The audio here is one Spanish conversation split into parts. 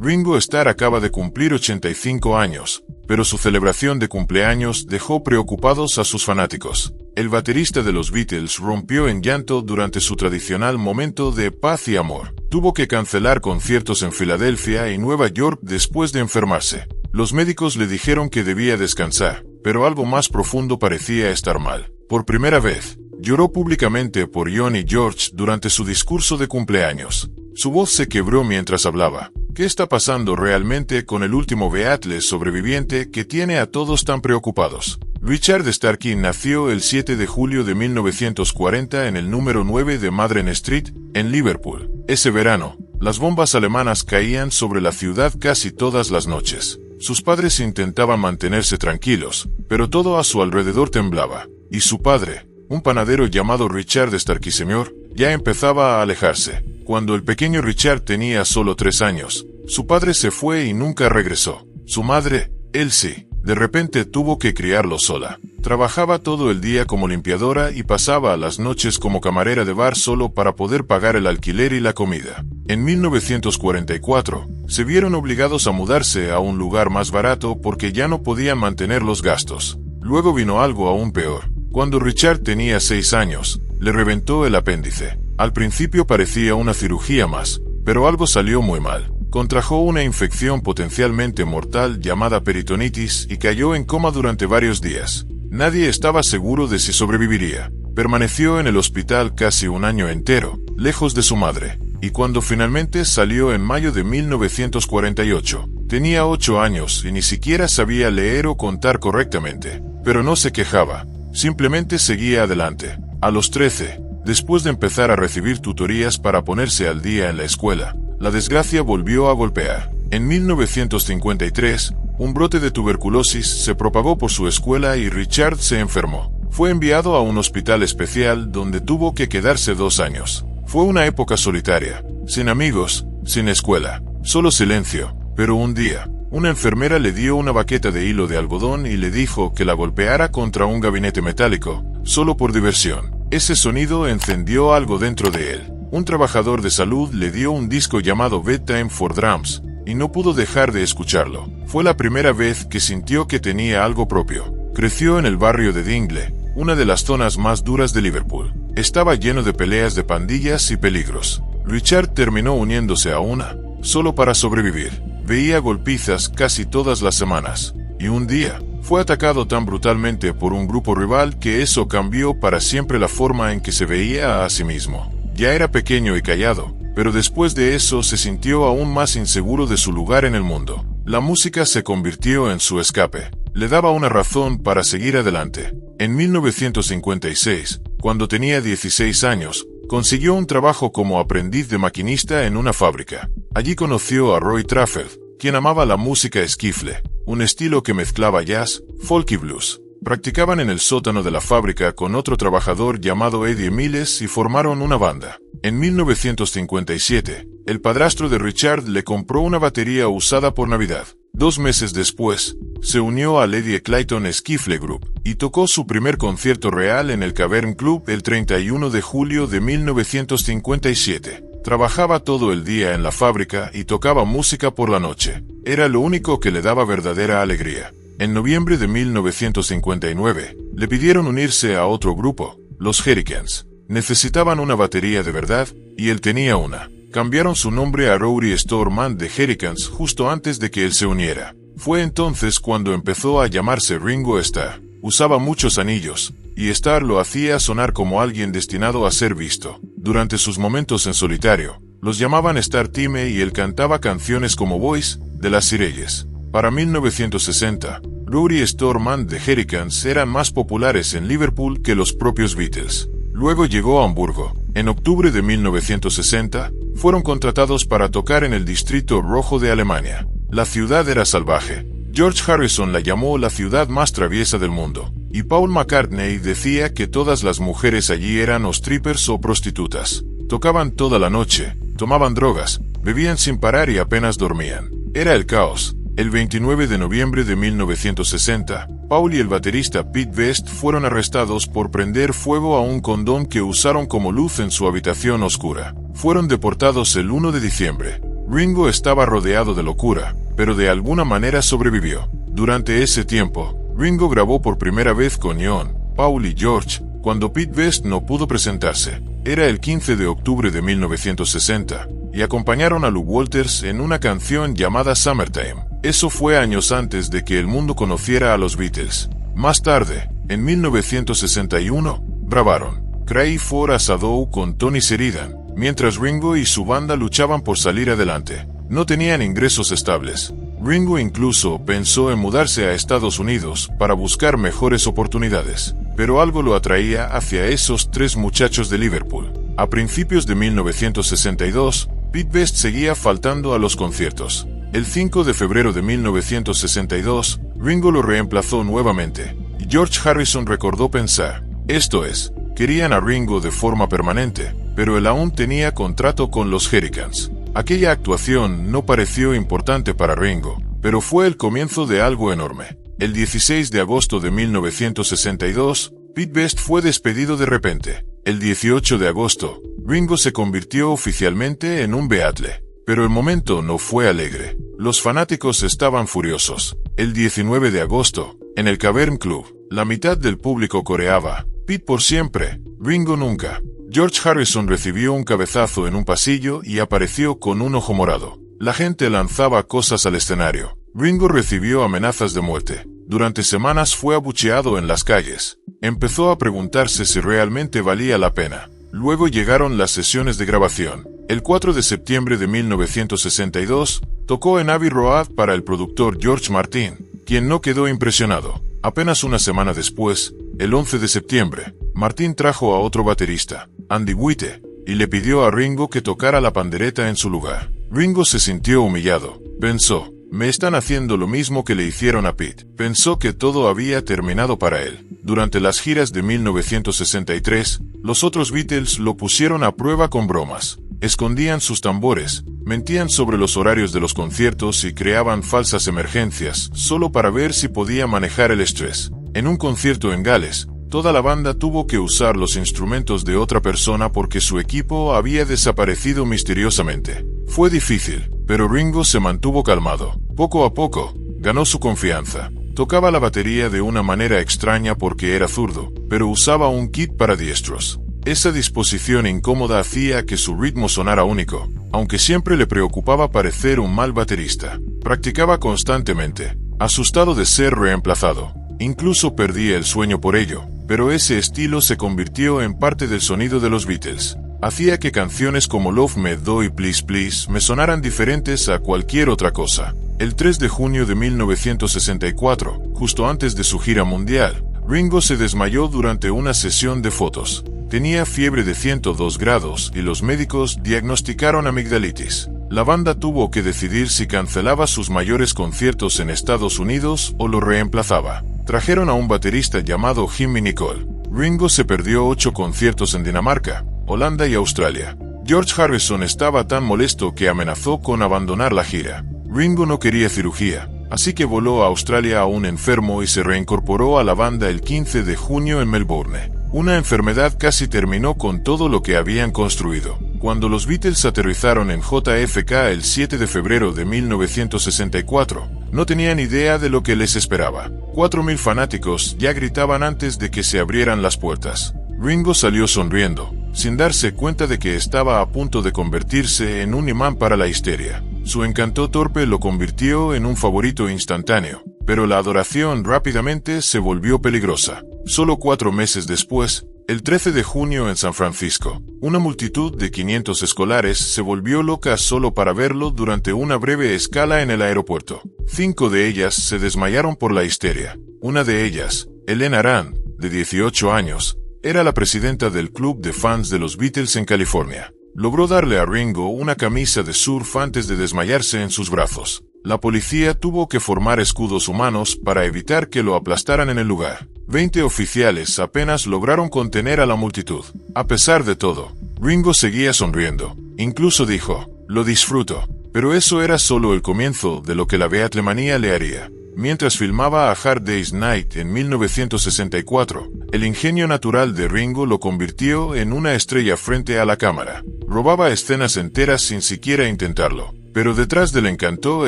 Ringo Starr acaba de cumplir 85 años, pero su celebración de cumpleaños dejó preocupados a sus fanáticos. El baterista de los Beatles rompió en llanto durante su tradicional momento de paz y amor. Tuvo que cancelar conciertos en Filadelfia y Nueva York después de enfermarse. Los médicos le dijeron que debía descansar, pero algo más profundo parecía estar mal. Por primera vez, lloró públicamente por John y George durante su discurso de cumpleaños. Su voz se quebró mientras hablaba. ¿Qué está pasando realmente con el último Beatle sobreviviente que tiene a todos tan preocupados? Richard Starkey nació el 7 de julio de 1940 en el número 9 de Madden Street, en Liverpool. Ese verano, las bombas alemanas caían sobre la ciudad casi todas las noches. Sus padres intentaban mantenerse tranquilos, pero todo a su alrededor temblaba. Y su padre, un panadero llamado Richard Starkey Sr., ya empezaba a alejarse. Cuando el pequeño Richard tenía solo 3 años, su padre se fue y nunca regresó. Su madre, Elsie, de repente tuvo que criarlo sola. Trabajaba todo el día como limpiadora y pasaba las noches como camarera de bar solo para poder pagar el alquiler y la comida. En 1944, se vieron obligados a mudarse a un lugar más barato porque ya no podían mantener los gastos. Luego vino algo aún peor. Cuando Richard tenía 6 años, le reventó el apéndice. Al principio parecía una cirugía más, pero algo salió muy mal. Contrajo una infección potencialmente mortal llamada peritonitis y cayó en coma durante varios días. Nadie estaba seguro de si sobreviviría. Permaneció en el hospital casi un año entero, lejos de su madre, y cuando finalmente salió en mayo de 1948, tenía 8 años y ni siquiera sabía leer o contar correctamente. Pero no se quejaba, simplemente seguía adelante. A los 13, después de empezar a recibir tutorías para ponerse al día en la escuela, la desgracia volvió a golpear. En 1953, un brote de tuberculosis se propagó por su escuela y Richard se enfermó. Fue enviado a un hospital especial donde tuvo que quedarse 2 años. Fue una época solitaria, sin amigos, sin escuela, solo silencio. Pero un día, una enfermera le dio una baqueta de hilo de algodón y le dijo que la golpeara contra un gabinete metálico, solo por diversión. Ese sonido encendió algo dentro de él. Un trabajador de salud le dio un disco llamado Bedtime for Drums, y no pudo dejar de escucharlo. Fue la primera vez que sintió que tenía algo propio. Creció en el barrio de Dingle, una de las zonas más duras de Liverpool. Estaba lleno de peleas de pandillas y peligros. Richard terminó uniéndose a una, solo para sobrevivir. Veía golpizas casi todas las semanas, y un día, fue atacado tan brutalmente por un grupo rival que eso cambió para siempre la forma en que se veía a sí mismo. Ya era pequeño y callado, pero después de eso se sintió aún más inseguro de su lugar en el mundo. La música se convirtió en su escape. Le daba una razón para seguir adelante. En 1956, cuando tenía 16 años, consiguió un trabajo como aprendiz de maquinista en una fábrica. Allí conoció a Roy Trafford, quien amaba la música skiffle, un estilo que mezclaba jazz, folk y blues. Practicaban en el sótano de la fábrica con otro trabajador llamado Eddie Miles y formaron una banda. En 1957, el padrastro de Richard le compró una batería usada por Navidad. 2 meses después, se unió al Eddie Clayton Skiffle Group y tocó su primer concierto real en el Cavern Club el 31 de julio de 1957. Trabajaba todo el día en la fábrica y tocaba música por la noche. Era lo único que le daba verdadera alegría. En noviembre de 1959, le pidieron unirse a otro grupo, los Hurricanes. Necesitaban una batería de verdad, y él tenía una. Cambiaron su nombre a Rory Storman de Hurricanes justo antes de que él se uniera. Fue entonces cuando empezó a llamarse Ringo Starr. Usaba muchos anillos, y Starr lo hacía sonar como alguien destinado a ser visto. Durante sus momentos en solitario, los llamaban Star Time y él cantaba canciones como Voice, de las Sireyes. Para 1960, Rory Storman de Hurricanes eran más populares en Liverpool que los propios Beatles. Luego llegó a Hamburgo. En octubre de 1960, fueron contratados para tocar en el Distrito Rojo de Alemania. La ciudad era salvaje. George Harrison la llamó la ciudad más traviesa del mundo, y Paul McCartney decía que todas las mujeres allí eran o strippers o prostitutas. Tocaban toda la noche, tomaban drogas, bebían sin parar y apenas dormían. Era el caos. El 29 de noviembre de 1960, Paul y el baterista Pete Best fueron arrestados por prender fuego a un condón que usaron como luz en su habitación oscura. Fueron deportados el 1 de diciembre. Ringo estaba rodeado de locura, pero de alguna manera sobrevivió. Durante ese tiempo, Ringo grabó por primera vez con John, Paul y George, cuando Pete Best no pudo presentarse. Era el 15 de octubre de 1960, y acompañaron a Lou Walters en una canción llamada Summertime. Eso fue años antes de que el mundo conociera a los Beatles. Más tarde, en 1961, grabaron Cry for a Shadow con Tony Sheridan, mientras Ringo y su banda luchaban por salir adelante. No tenían ingresos estables. Ringo incluso pensó en mudarse a Estados Unidos para buscar mejores oportunidades, pero algo lo atraía hacia esos tres muchachos de Liverpool. A principios de 1962, Pete Best seguía faltando a los conciertos. El 5 de febrero de 1962, Ringo lo reemplazó nuevamente, y George Harrison recordó pensar, esto es, querían a Ringo de forma permanente, pero él aún tenía contrato con los Hurricanes. Aquella actuación no pareció importante para Ringo, pero fue el comienzo de algo enorme. El 16 de agosto de 1962, Pete Best fue despedido de repente. El 18 de agosto, Ringo se convirtió oficialmente en un Beatle. Pero el momento no fue alegre. Los fanáticos estaban furiosos. El 19 de agosto, en el Cavern Club, la mitad del público coreaba, Pete por siempre, Ringo nunca. George Harrison recibió un cabezazo en un pasillo y apareció con un ojo morado. La gente lanzaba cosas al escenario. Ringo recibió amenazas de muerte. Durante semanas fue abucheado en las calles. Empezó a preguntarse si realmente valía la pena. Luego llegaron las sesiones de grabación. El 4 de septiembre de 1962, tocó en Abbey Road para el productor George Martin, quien no quedó impresionado. Apenas una semana después, el 11 de septiembre, Martin trajo a otro baterista, Andy White, y le pidió a Ringo que tocara la pandereta en su lugar. Ringo se sintió humillado. Pensó, me están haciendo lo mismo que le hicieron a Pete. Pensó que todo había terminado para él. Durante las giras de 1963, los otros Beatles lo pusieron a prueba con bromas. Escondían sus tambores, mentían sobre los horarios de los conciertos y creaban falsas emergencias, solo para ver si podía manejar el estrés. En un concierto en Gales, toda la banda tuvo que usar los instrumentos de otra persona porque su equipo había desaparecido misteriosamente. Fue difícil, pero Ringo se mantuvo calmado. Poco a poco, ganó su confianza. Tocaba la batería de una manera extraña porque era zurdo, pero usaba un kit para diestros. Esa disposición incómoda hacía que su ritmo sonara único, aunque siempre le preocupaba parecer un mal baterista. Practicaba constantemente, asustado de ser reemplazado. Incluso perdía el sueño por ello, pero ese estilo se convirtió en parte del sonido de los Beatles. Hacía que canciones como Love Me Do y Please Please me sonaran diferentes a cualquier otra cosa. El 3 de junio de 1964, justo antes de su gira mundial, Ringo se desmayó durante una sesión de fotos. Tenía fiebre de 102 grados y los médicos diagnosticaron amigdalitis. La banda tuvo que decidir si cancelaba sus mayores conciertos en Estados Unidos o lo reemplazaba. Trajeron a un baterista llamado Jimmy Nicol. Ringo se perdió 8 conciertos en Dinamarca, Holanda y Australia. George Harrison estaba tan molesto que amenazó con abandonar la gira. Ringo no quería cirugía, así que voló a Australia aún enfermo y se reincorporó a la banda el 15 de junio en Melbourne. Una enfermedad casi terminó con todo lo que habían construido. Cuando los Beatles aterrizaron en JFK el 7 de febrero de 1964, no tenían idea de lo que les esperaba. 4.000 fanáticos ya gritaban antes de que se abrieran las puertas. Ringo salió sonriendo, sin darse cuenta de que estaba a punto de convertirse en un imán para la histeria. Su encanto torpe lo convirtió en un favorito instantáneo, pero la adoración rápidamente se volvió peligrosa. Solo 4 meses después, el 13 de junio en San Francisco, una multitud de 500 escolares se volvió loca solo para verlo durante una breve escala en el aeropuerto. 5 de ellas se desmayaron por la histeria. Una de ellas, Ellen Aran, de 18 años, era la presidenta del club de fans de los Beatles en California. Logró darle a Ringo una camisa de surf antes de desmayarse en sus brazos. La policía tuvo que formar escudos humanos para evitar que lo aplastaran en el lugar. 20 oficiales apenas lograron contener a la multitud. A pesar de todo, Ringo seguía sonriendo. Incluso dijo, lo disfruto. Pero eso era solo el comienzo de lo que la Beatlemanía le haría. Mientras filmaba a Hard Day's Night en 1964, el ingenio natural de Ringo lo convirtió en una estrella frente a la cámara. Robaba escenas enteras sin siquiera intentarlo. pero detrás del encanto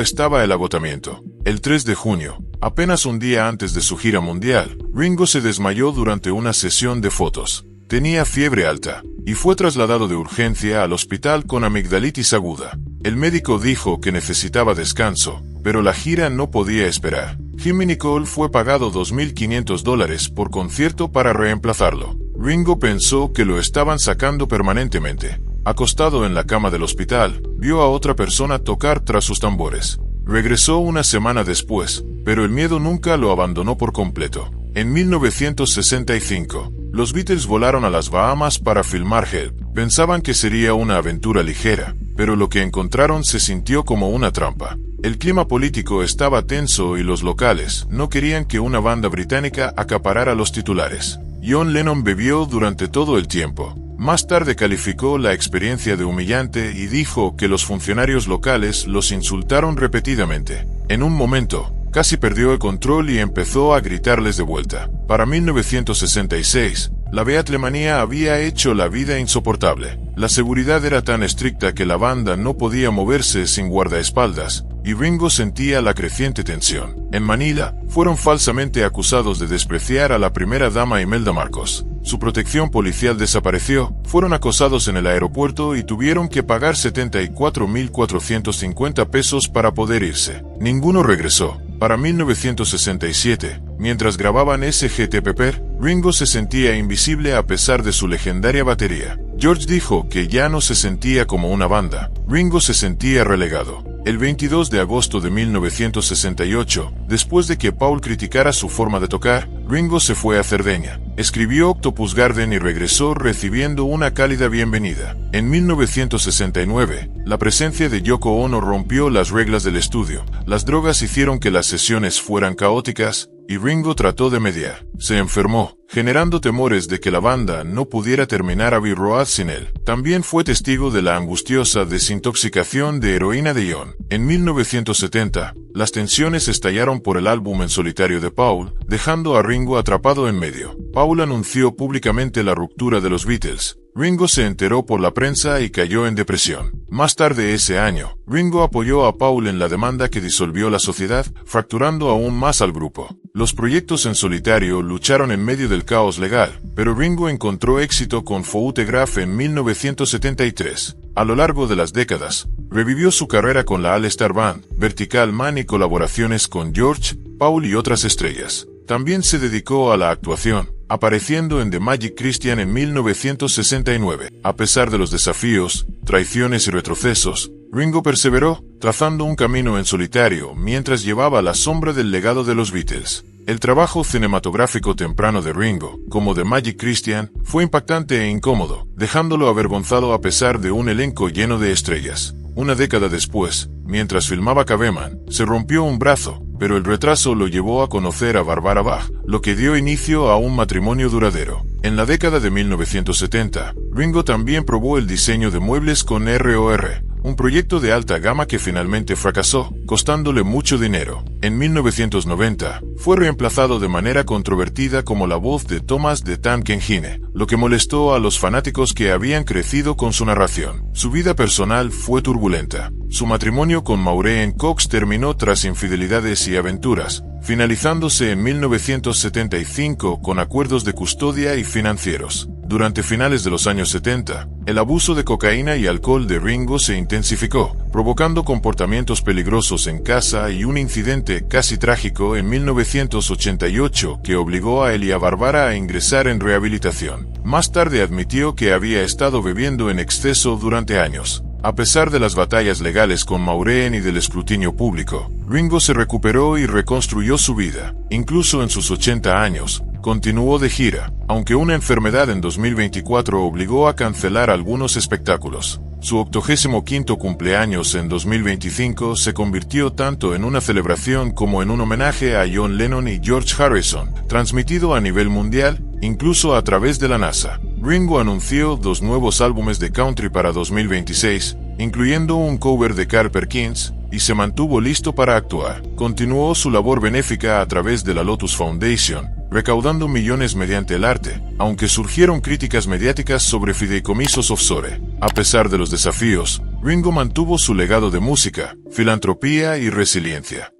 estaba el agotamiento. El 3 de junio, apenas un día antes de su gira mundial, Ringo se desmayó durante una sesión de fotos. Tenía fiebre alta, y fue trasladado de urgencia al hospital con amigdalitis aguda. El médico dijo que necesitaba descanso, pero la gira no podía esperar. Jimmy Nicole fue pagado $2.500 por concierto para reemplazarlo. Ringo pensó que lo estaban sacando permanentemente. Acostado en la cama del hospital, vio a otra persona tocar tras sus tambores. Regresó una semana después, pero el miedo nunca lo abandonó por completo. En 1965, los Beatles volaron a las Bahamas para filmar Help. Pensaban que sería una aventura ligera, pero lo que encontraron se sintió como una trampa. El clima político estaba tenso y los locales no querían que una banda británica acaparara los titulares. John Lennon bebió durante todo el tiempo. Más tarde calificó la experiencia de humillante y dijo que los funcionarios locales los insultaron repetidamente. En un momento, casi perdió el control y empezó a gritarles de vuelta. Para 1966, la Beatlemanía había hecho la vida insoportable. La seguridad era tan estricta que la banda no podía moverse sin guardaespaldas, y Ringo sentía la creciente tensión. En Manila, fueron falsamente acusados de despreciar a la primera dama Imelda Marcos. Su protección policial desapareció, fueron acosados en el aeropuerto y tuvieron que pagar 74.450 pesos para poder irse. Ninguno regresó. Para 1967, mientras grababan Sgt. Pepper, Ringo se sentía invisible a pesar de su legendaria batería. George dijo que ya no se sentía como una banda. Ringo se sentía relegado. El 22 de agosto de 1968, después de que Paul criticara su forma de tocar, Ringo se fue a Cerdeña. Escribió Octopus Garden y regresó recibiendo una cálida bienvenida. En 1969, la presencia de Yoko Ono rompió las reglas del estudio. Las drogas hicieron que las sesiones fueran caóticas, y Ringo trató de mediar. Se enfermó, generando temores de que la banda no pudiera terminar Abbey Road sin él. También fue testigo de la angustiosa desintoxicación de heroína de John. En 1970, las tensiones estallaron por el álbum en solitario de Paul, dejando a Ringo atrapado en medio. Paul anunció públicamente la ruptura de los Beatles. Ringo se enteró por la prensa y cayó en depresión. Más tarde ese año, Ringo apoyó a Paul en la demanda que disolvió la sociedad, fracturando aún más al grupo. Los proyectos en solitario lucharon en medio del caos legal, pero Ringo encontró éxito con Photograph en 1973. A lo largo de las décadas, revivió su carrera con la All Star Band, Vertical Man y colaboraciones con George, Paul y otras estrellas. También se dedicó a la actuación, apareciendo en The Magic Christian en 1969. A pesar de los desafíos, traiciones y retrocesos, Ringo perseveró, trazando un camino en solitario mientras llevaba la sombra del legado de los Beatles. El trabajo cinematográfico temprano de Ringo, como The Magic Christian, fue impactante e incómodo, dejándolo avergonzado a pesar de un elenco lleno de estrellas. Una década después, mientras filmaba Caveman, se rompió un brazo, pero el retraso lo llevó a conocer a Barbara Bach, lo que dio inicio a un matrimonio duradero. En la década de 1970, Ringo también probó el diseño de muebles con ROR, un proyecto de alta gama que finalmente fracasó, costándole mucho dinero. En 1990, fue reemplazado de manera controvertida como la voz de Thomas the Tank Engine, lo que molestó a los fanáticos que habían crecido con su narración. Su vida personal fue turbulenta. Su matrimonio con Maureen Cox terminó tras infidelidades y aventuras, finalizándose en 1975 con acuerdos de custodia y financieros. Durante finales de los años 70, el abuso de cocaína y alcohol de Ringo se intensificó, provocando comportamientos peligrosos en casa y un incidente casi trágico en 1988 que obligó a él y a Barbara a ingresar en rehabilitación. Más tarde admitió que había estado bebiendo en exceso durante años. A pesar de las batallas legales con Maureen y del escrutinio público, Ringo se recuperó y reconstruyó su vida. Incluso en sus 80 años, continuó de gira, aunque una enfermedad en 2024 obligó a cancelar algunos espectáculos. Su 85º cumpleaños en 2025 se convirtió tanto en una celebración como en un homenaje a John Lennon y George Harrison, transmitido a nivel mundial, incluso a través de la NASA. Ringo anunció 2 nuevos álbumes de country para 2026, incluyendo un cover de Carl Perkins, y se mantuvo listo para actuar. Continuó su labor benéfica a través de la Lotus Foundation, recaudando millones mediante el arte, aunque surgieron críticas mediáticas sobre fideicomisos offshore. A pesar de los desafíos, Ringo mantuvo su legado de música, filantropía y resiliencia.